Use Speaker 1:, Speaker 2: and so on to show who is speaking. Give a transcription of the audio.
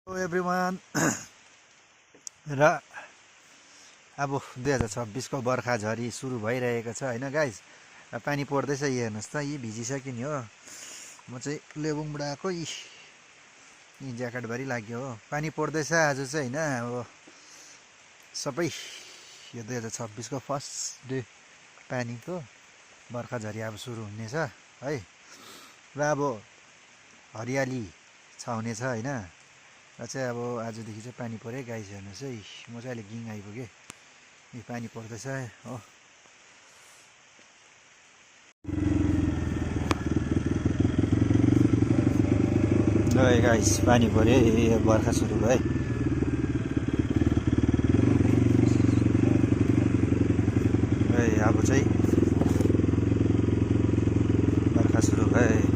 Speaker 1: Hello everyone र अब 2026 को बर्खा झरी सुरु भइरहेको छ हैन गाइस। पानी पर्दैछ यी हेर्नुहोस् त, यी भिजिसक्यो नि हो। म चाहिँ लेबुङबाट आएको, यी ज्याकेटभरि लाग्यो हो। पानी पर्दैछ आज चाहिँ हैन। अब सबै यो 2026 को फर्स्ट डे पानीको बर्खा झरी अब सुरु हुनेछ है। र अब हरियाली छाउनेछ हैन। र चाहिँ अब आजदेखि चाहिँ पानी परे गाइस हेर्नुहोस् है। म चाहिँ अहिले गिङ आइपुगेँ, यो पानी पर्दैछ हो। ल गाइस पानी पऱ्यो, बर्खा सुरु भयो। अब चाहिँ बर्खा सुरु भयो।